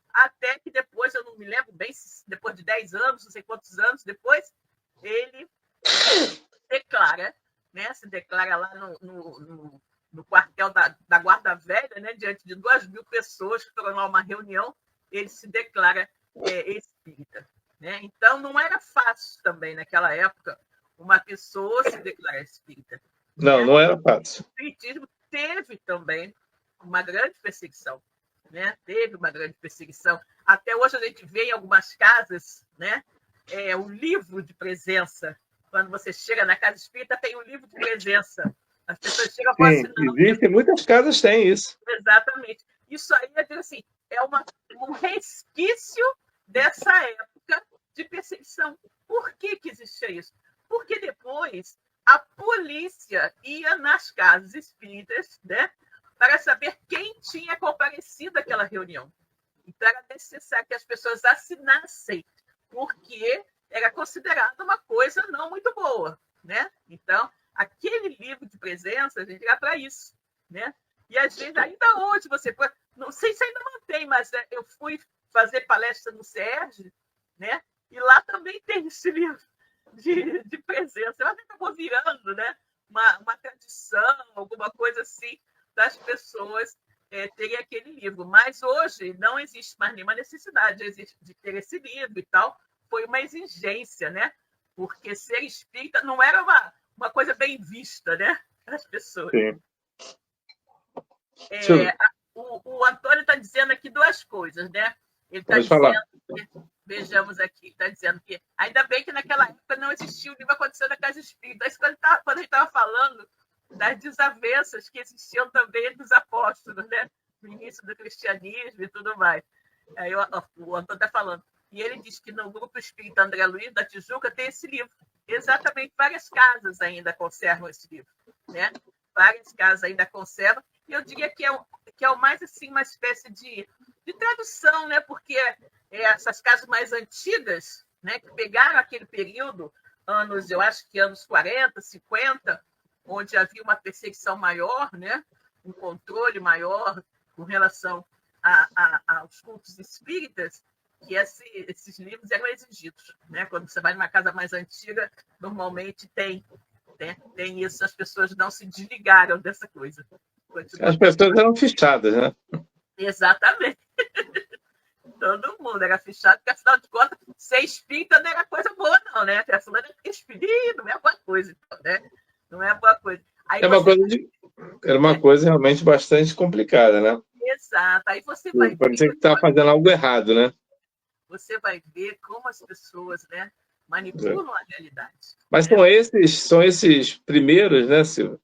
até que depois, eu não me lembro bem, depois de 10 anos, não sei quantos anos depois, ele declara, né? Se declara lá no quartel da Guarda Velha, né? Diante de 2.000 pessoas que foram a uma reunião, ele se declara espírita. Né? Então, não era fácil também, naquela época, uma pessoa se declarar espírita. Não, né? Não era fácil. O espiritismo teve também uma grande perseguição. Né? Teve uma grande perseguição. Até hoje a gente vê em algumas casas, né? O livro de presença. Quando você chega na casa espírita, tem um livro de presença. As pessoas chegam e falam assim, existem, muitas casas têm isso. Exatamente. Isso aí assim, é um resquício dessa época de perseguição. Por que existia isso? Porque depois a polícia ia nas casas espíritas, né, para saber quem tinha comparecido àquela reunião. Então, era necessário que as pessoas assinassem, porque era considerado uma coisa não muito boa. Né? Então, aquele livro de presença, a gente era para isso. Né? E, às vezes, ainda hoje, você pode... Não sei se ainda mantém, mas eu fui fazer palestra no SERJ, né? E lá também tem esse livro de presença. Eu acho que acabou virando, né? uma tradição, hoje não existe mais nenhuma necessidade de ter esse livro e tal. Foi uma exigência, né? Porque ser espírita não era uma coisa bem vista, né? As pessoas. Sim. O Antônio está dizendo aqui duas coisas, né? Ele está Pode falar. Vejamos aqui, está dizendo que ainda bem que naquela época não existia o livro Aconteceu na Casa Espírita. Isso quando a gente estava falando das desavenças que existiam também entre os apóstolos, né? No início do cristianismo e tudo mais. Aí o Antônio está falando. E ele diz que no Grupo Espírita André Luiz, da Tijuca, tem esse livro. Exatamente, várias casas ainda conservam esse livro, né? Várias casas ainda conservam. E eu diria que é o mais assim, uma espécie de tradução, né? Porque essas casas mais antigas, né, que pegaram aquele período, eu acho que anos 40, 50, onde havia uma perseguição maior, né? Um controle maior com relação aos cultos espíritas, que esses livros eram exigidos, né? Quando você vai numa casa mais antiga, normalmente tem isso, as pessoas não se desligaram dessa coisa. As pessoas eram fichadas, né? Exatamente. Todo mundo era fichado, porque afinal de contas, ser espírita não era coisa boa, não, né? A fulana é espírita, não é boa coisa, então, né? Não é boa coisa. Aí era uma coisa realmente bastante complicada, né? Exato. Aí você vai parecia que estava fazendo algo errado, né? Você vai ver como as pessoas, né, manipulam a realidade. Mas são esses primeiros, né, Silvia,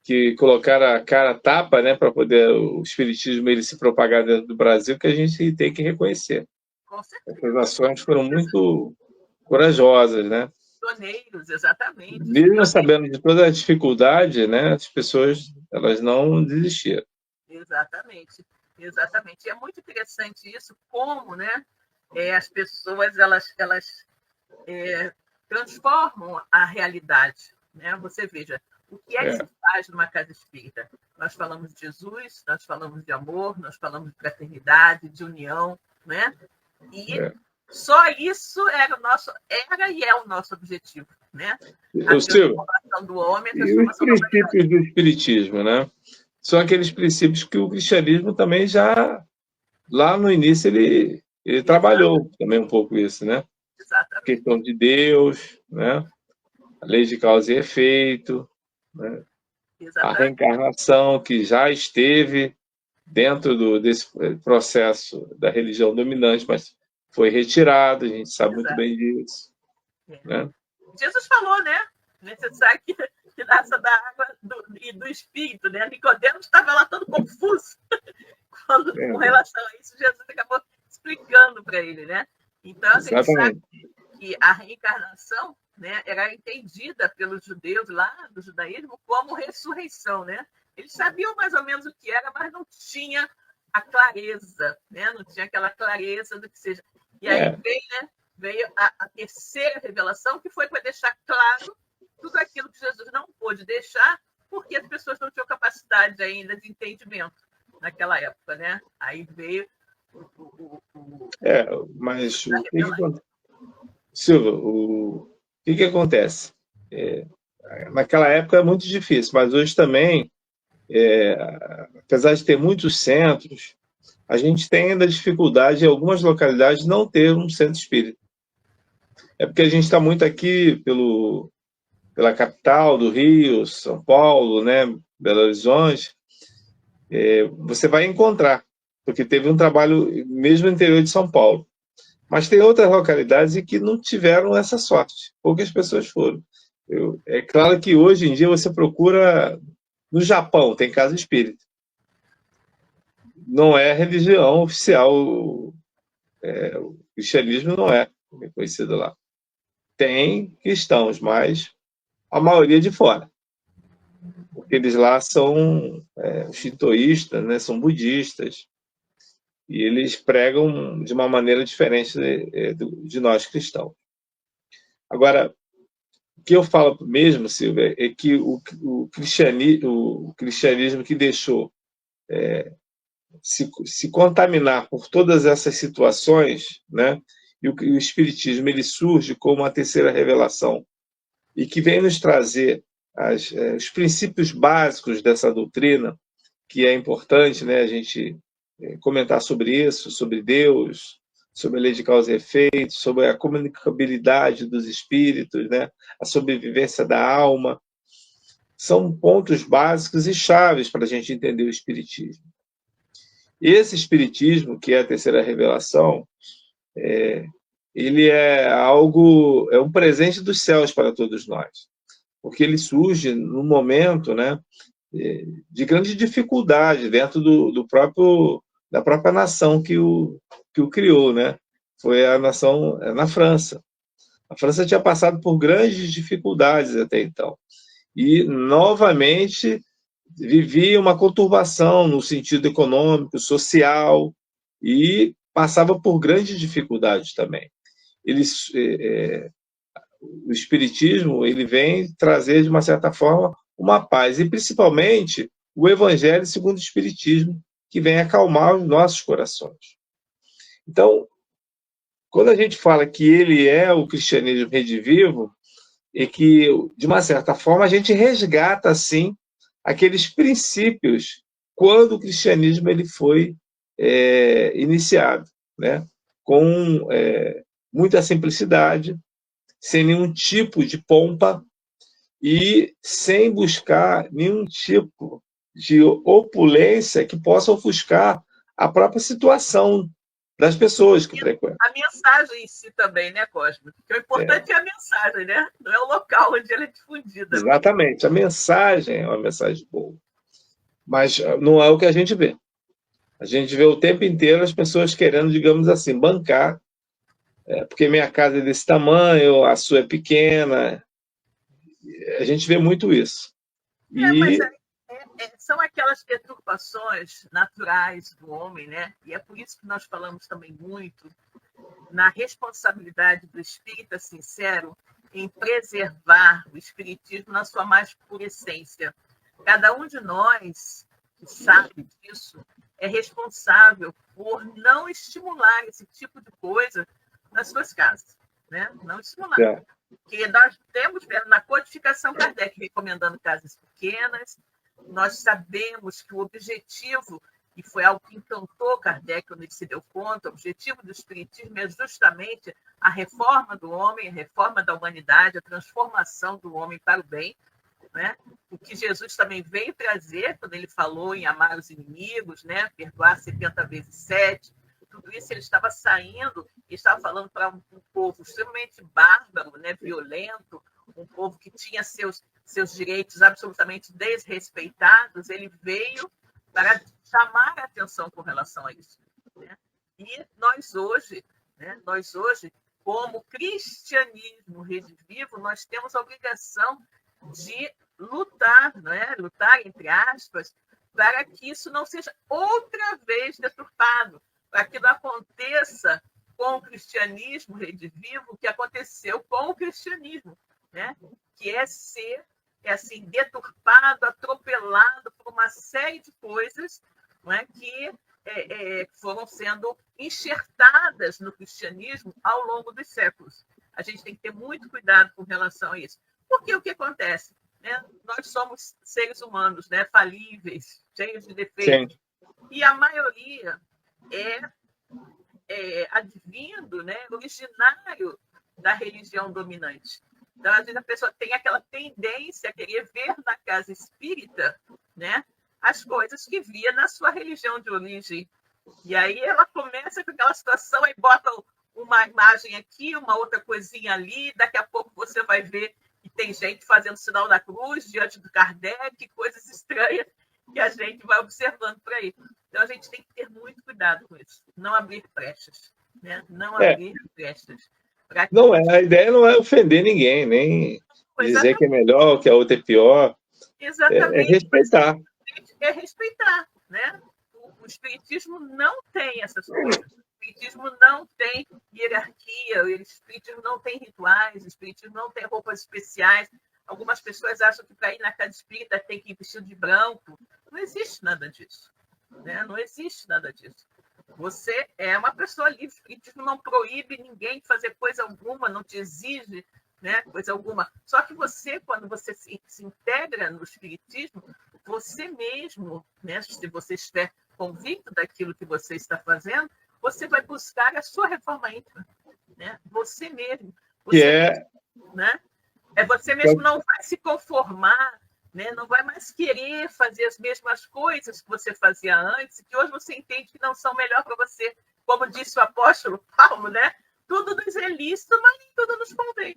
que colocaram a cara a tapa, né, para poder o espiritismo ele se propagar dentro do Brasil, que a gente tem que reconhecer. Com certeza. Essas ações foram muito corajosas, né? Pioneiros, exatamente. Mesmo sabendo de toda a dificuldade, né, as pessoas elas não desistiram. Exatamente, exatamente. E é muito interessante isso, como, né, as pessoas elas transformam a realidade, né? Você veja, o que é que se faz numa casa espírita? Nós falamos de Jesus, nós falamos de amor, nós falamos de fraternidade, de união, né? E só isso era e é o nosso objetivo, né? A transformação do homem, a transformação e os princípios do espiritismo, né? São aqueles princípios que o cristianismo também já, lá no início, ele trabalhou também um pouco isso, né? Exatamente. A questão de Deus, né? A lei de causa e efeito, né? A reencarnação que já esteve dentro desse processo da religião dominante, mas foi retirado, a gente sabe muito bem disso. Né? Jesus falou, né? Você sabe que nasce da água e do espírito, né? Nicodemos estava lá todo confuso com relação a isso. Jesus acabou explicando para ele, né? Então, a gente sabe que a reencarnação, né, era entendida pelos judeus lá do judaísmo como ressurreição, né? Eles sabiam mais ou menos o que era, mas não tinha a clareza, né? Não tinha aquela clareza do que seja. E aí veio a terceira revelação, que foi para deixar claro tudo aquilo que Jesus não pôde deixar, porque as pessoas não tinham capacidade ainda de entendimento naquela época, né? Aí veio mas o que acontece? Silvia, o que acontece? Naquela época é muito difícil, mas hoje também, apesar de ter muitos centros, a gente tem ainda dificuldade em algumas localidades não ter um centro espírita. É porque a gente está muito aqui pela capital do Rio, São Paulo, né, Belo Horizonte. Você vai encontrar, porque teve um trabalho mesmo no interior de São Paulo. Mas tem outras localidades em que não tiveram essa sorte. Poucas pessoas foram. É claro que hoje em dia você procura... No Japão tem casa espírita. Não é religião oficial. O cristianismo não é reconhecido lá. Tem cristãos, mas a maioria de fora. Porque eles lá são shintoístas, né? São budistas. E eles pregam de uma maneira diferente de nós cristãos. Agora, o que eu falo mesmo, Silvia, é que o cristianismo que deixou se contaminar por todas essas situações, né? E o espiritismo ele surge como uma terceira revelação e que vem nos trazer os princípios básicos dessa doutrina, que é importante, né? A gente comentar sobre isso, sobre Deus, sobre a lei de causa e efeito, sobre a comunicabilidade dos espíritos, né? A sobrevivência da alma. São pontos básicos e chaves para a gente entender o Espiritismo. Esse Espiritismo, que é a terceira revelação, ele é um presente dos céus para todos nós, porque ele surge no momento, né, de grande dificuldade dentro da própria nação que o criou, né? Foi a nação na França. A França tinha passado por grandes dificuldades até então e novamente vivia uma conturbação no sentido econômico, social e passava por grandes dificuldades também. O Espiritismo ele vem trazer, de uma certa forma, uma paz, e principalmente o Evangelho segundo o Espiritismo, que vem acalmar os nossos corações. Então, quando a gente fala que ele é o cristianismo redivivo, é que, de uma certa forma, a gente resgata, assim, aqueles princípios quando o cristianismo ele foi iniciado, né? Com muita simplicidade, sem nenhum tipo de pompa e sem buscar nenhum tipo de opulência que possa ofuscar a própria situação das pessoas que frequentam. A mensagem em si também, né, Cosmo? Porque o importante é a mensagem, né? Não é o local onde ela é difundida. Exatamente. A mensagem é uma mensagem boa. Mas não é o que a gente vê. A gente vê o tempo inteiro as pessoas querendo, digamos assim, bancar, porque minha casa é desse tamanho, a sua é pequena. A gente vê muito isso. Mas são aquelas deturpações naturais do homem, né? E é por isso que nós falamos também muito na responsabilidade do espírita sincero em preservar o espiritismo na sua mais pura essência. Cada um de nós que sabe disso é responsável por não estimular esse tipo de coisa nas suas casas, né? Não estimular. Porque nós temos, na codificação Kardec, recomendando casas pequenas, nós sabemos que o objetivo, e foi algo que encantou Kardec quando ele se deu conta, o objetivo do Espiritismo é justamente a reforma do homem, a reforma da humanidade, a transformação do homem para o bem, né? O que Jesus também veio trazer quando ele falou em amar os inimigos, né? Perdoar 70 vezes 7, tudo isso ele estava saindo e estava falando para um povo extremamente bárbaro, né? Violento, um povo que tinha seus direitos absolutamente desrespeitados. Ele veio para chamar a atenção com relação a isso, né? E nós hoje, como cristianismo redivivo, nós temos a obrigação de lutar, né? Lutar, entre aspas, para que isso não seja outra vez deturpado, para que não aconteça com o cristianismo redivivo o que aconteceu com o cristianismo, né? Que é ser assim, deturpado, atropelado por uma série de coisas, né? Que foram sendo enxertadas no cristianismo ao longo dos séculos. A gente tem que ter muito cuidado com relação a isso. Porque o que acontece? Né? Nós somos seres humanos, né? Falíveis, cheios de defeitos. Sim. E a maioria é advindo, né? Originário da religião dominante. Então, às vezes, a pessoa tem aquela tendência a querer ver na casa espírita, né, as coisas que via na sua religião de origem. E aí ela começa com aquela situação, aí bota uma imagem aqui, uma outra coisinha ali, daqui a pouco você vai ver que tem gente fazendo sinal da cruz diante do Kardec, coisas estranhas que a gente vai observando por aí. Então, a gente tem que ter muito cuidado com isso, não abrir brechas, né? Não abrir brechas. Não, a ideia não é ofender ninguém, nem dizer que é melhor, que a outra é pior. Exatamente. É respeitar. É respeitar, né? O espiritismo não tem essas coisas. O espiritismo não tem hierarquia, o espiritismo não tem rituais, o espiritismo não tem roupas especiais. Algumas pessoas acham que para ir na casa espírita tem que ir vestido de branco. Não existe nada disso, né? Não existe nada disso. Você é uma pessoa livre, o espiritismo não proíbe ninguém de fazer coisa alguma, não te exige, né, coisa alguma. Só que você, quando você se integra no espiritismo, você mesmo, né, se você estiver convicto daquilo que você está fazendo, você vai buscar a sua reforma íntima, né? Você mesmo. Né? Você mesmo não vai se conformar, né? Não vai mais querer fazer as mesmas coisas que você fazia antes, que hoje você entende que não são melhor para você. Como disse o apóstolo Paulo, né? Tudo nos é lícito, mas nem tudo nos convém.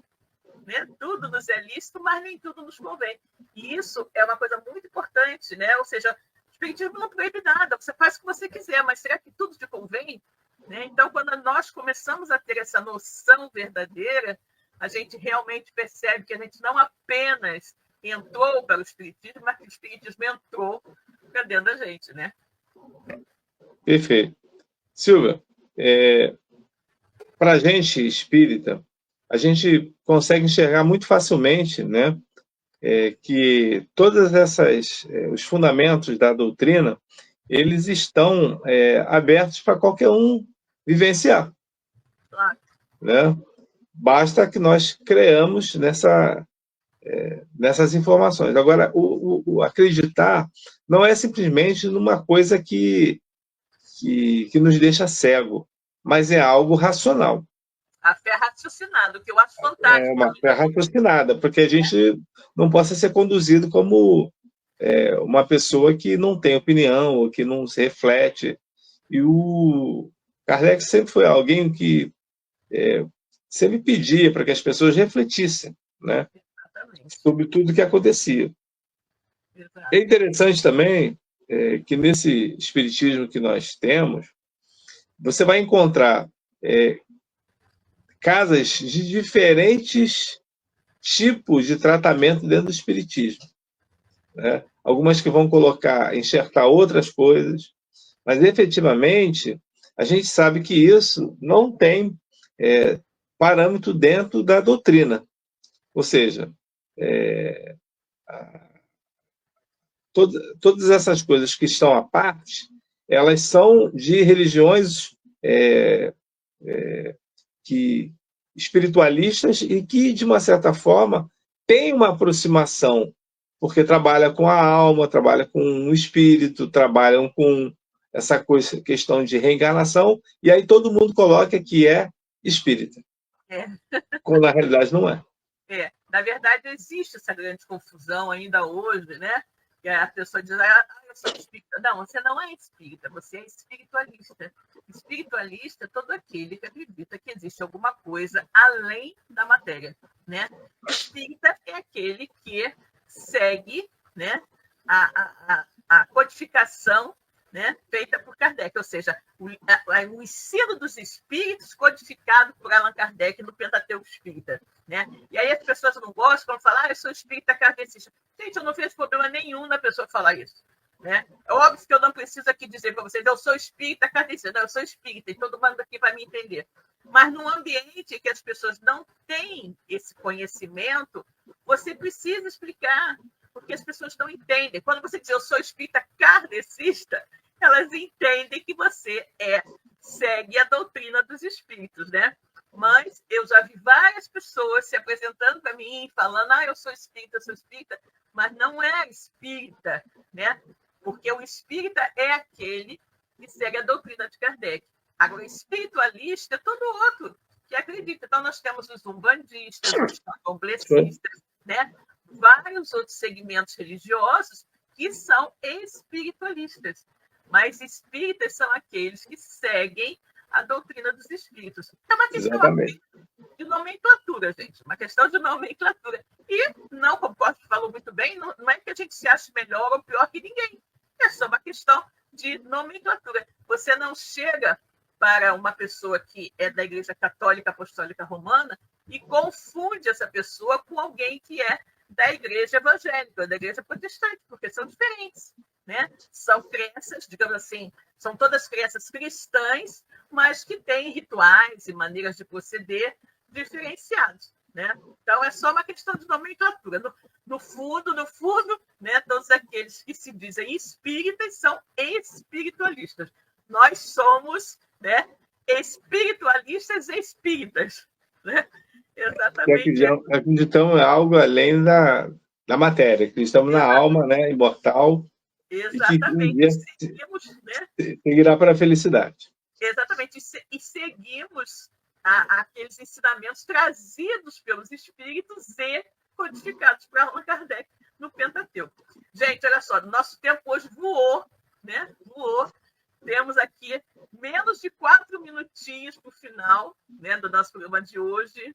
Né? Tudo nos é lícito, mas nem tudo nos convém. E isso é uma coisa muito importante, né? Ou seja, o espiritismo não proíbe nada, você faz o que você quiser, mas será que tudo te convém? Né? Então, quando nós começamos a ter essa noção verdadeira, a gente realmente percebe que a gente não apenas entrou para o espiritismo, mas que o espiritismo entrou para dentro da gente, né? Perfeito. Silvia, para a gente espírita, a gente consegue enxergar muito facilmente, né, que todas os fundamentos da doutrina, eles estão abertos para qualquer um vivenciar. Claro. Né? Basta que nós creamos nessas informações. Agora, o acreditar não é simplesmente numa coisa que nos deixa cego, mas é algo racional. A fé raciocinada, o que eu acho fantástico. É uma fé raciocinada, porque a gente não possa ser conduzido como uma pessoa que não tem opinião, ou que não se reflete. E o Kardec sempre foi alguém que sempre pedia para que as pessoas refletissem, né, sobre tudo que acontecia. Exato. É interessante também que nesse espiritismo que nós temos, você vai encontrar casas de diferentes tipos de tratamento dentro do espiritismo. Né? Algumas que vão enxertar outras coisas, mas efetivamente a gente sabe que isso não tem parâmetro dentro da doutrina. Ou seja, todas essas coisas que estão à parte, elas são de religiões espiritualistas e que, de uma certa forma, têm uma aproximação, porque trabalham com a alma, trabalham com o espírito, trabalham com essa questão de reencarnação, e aí todo mundo coloca que é espírita. Quando na realidade não é. Na verdade, existe essa grande confusão ainda hoje, né? Que a pessoa diz, eu sou espírita. Não, você não é espírita, você é espiritualista. Espiritualista é todo aquele que acredita que existe alguma coisa além da matéria, né? Espírita é aquele que segue, né, a codificação, né, feita por Kardec, ou seja, o ensino dos espíritos codificado por Allan Kardec no Pentateuco Espírita. Né? E aí as pessoas não gostam, vão falar, eu sou espírita kardecista. Gente, eu não vejo problema nenhum na pessoa falar isso. Né? É óbvio que eu não preciso aqui dizer para vocês, eu sou espírita kardecista. Não, eu sou espírita, e todo mundo aqui vai me entender. Mas num ambiente em que as pessoas não têm esse conhecimento, você precisa explicar, porque as pessoas não entendem. Quando você diz, eu sou espírita kardecista, elas entendem que você segue a doutrina dos espíritos, né? Mas eu já vi várias pessoas se apresentando para mim, falando, eu sou espírita, mas não é espírita, né? Porque o espírita é aquele que segue a doutrina de Kardec. Agora, o espiritualista é todo outro que acredita. Então, nós temos os umbandistas, os candomblecistas, né? Vários outros segmentos religiosos que são espiritualistas. Mas espíritas são aqueles que seguem a doutrina dos espíritos. É uma questão de nomenclatura, gente. Uma questão de nomenclatura. E não, como o Costa falou muito bem, não é que a gente se ache melhor ou pior que ninguém. É só uma questão de nomenclatura. Você não chega para uma pessoa que é da Igreja Católica Apostólica Romana e confunde essa pessoa com alguém que é da Igreja Evangélica, da Igreja Protestante, porque são diferentes. Né? São crenças, digamos assim, são todas crenças cristãs, mas que têm rituais e maneiras de proceder diferenciados. Né? Então, é só uma questão de nomenclatura. No fundo, né, todos aqueles que se dizem espíritas são espiritualistas. Nós somos, né, espiritualistas e espíritas. Né? Exatamente. Acreditamos em algo além da matéria. Acreditamos na alma, né, imortal, Exatamente. E seguimos, né? Seguirá para a felicidade. Exatamente. E seguimos aqueles ensinamentos trazidos pelos espíritos e codificados por Allan Kardec no Pentateuco. Gente, olha só, nosso tempo hoje voou, né? Voou. Temos aqui menos de 4 minutinhos para o final, né, do nosso programa de hoje.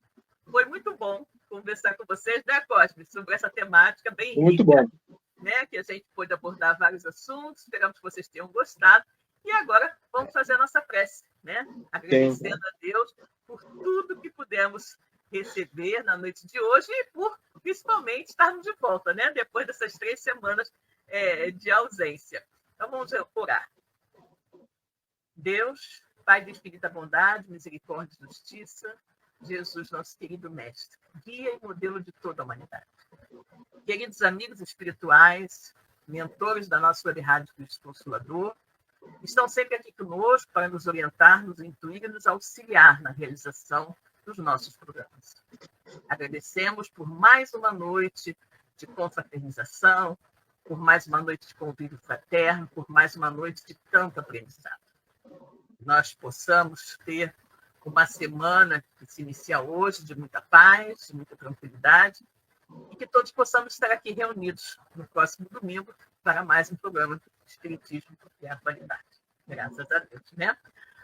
Foi muito bom conversar com vocês, né, Cosme, sobre essa temática bem muito rica, bom, né, que a gente pôde abordar vários assuntos. Esperamos que vocês tenham gostado. E agora vamos fazer a nossa prece, né? Agradecendo a Deus por tudo que pudemos receber na noite de hoje e por, principalmente, estarmos de volta, né? Depois dessas 3 semanas de ausência. Então, vamos orar. Deus, Pai de infinita bondade, misericórdia e justiça, Jesus, nosso querido Mestre, guia e modelo de toda a humanidade. Queridos amigos espirituais, mentores da nossa Web Rádio Cristo Consolador, estão sempre aqui conosco para nos orientar, nos intuir e nos auxiliar na realização dos nossos programas. Agradecemos por mais uma noite de confraternização, por mais uma noite de convívio fraterno, por mais uma noite de tanto aprendizado. Nós possamos ter uma semana que se inicia hoje de muita paz, de muita tranquilidade, e que todos possamos estar aqui reunidos no próximo domingo para mais um programa de Espiritismo e Atualidade. Graças a Deus, né?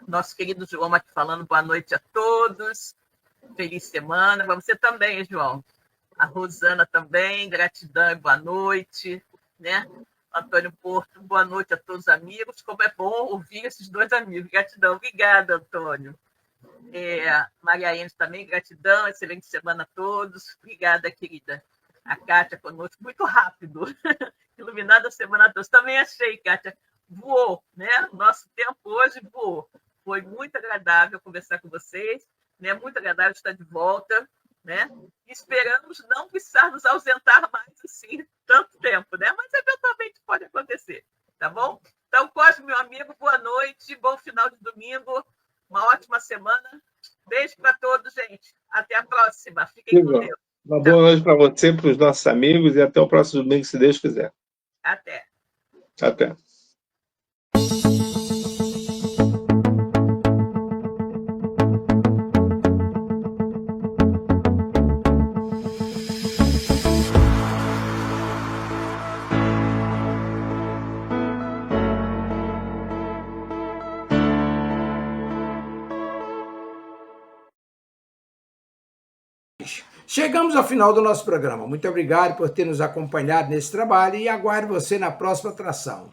Nosso querido João aqui falando boa noite a todos, feliz semana. Você também, João. A Rosana também, gratidão e boa noite, né? Antônio Porto, boa noite a todos os amigos. Como é bom ouvir esses 2 amigos. Gratidão. Obrigada, Antônio. Maria Enes também, gratidão. Excelente semana a todos. Obrigada, querida. A Kátia conosco, muito rápido. Iluminada a semana a todos. Também achei, Kátia. Voou, né? Nosso tempo hoje voou. Foi muito agradável conversar com vocês, né? Muito agradável estar de volta, né? Esperamos não precisar nos ausentar mais assim tanto tempo, né? Mas eventualmente pode acontecer, tá bom? Então, Cosme, meu amigo, boa noite, bom final de domingo, uma ótima semana. Beijo para todos, gente. Até a próxima. Fiquem com Deus. Uma boa noite para você, para os nossos amigos, e até o próximo domingo, se Deus quiser. Até. Até. Chegamos ao final do nosso programa. Muito obrigado por ter nos acompanhado nesse trabalho e aguardo você na próxima atração.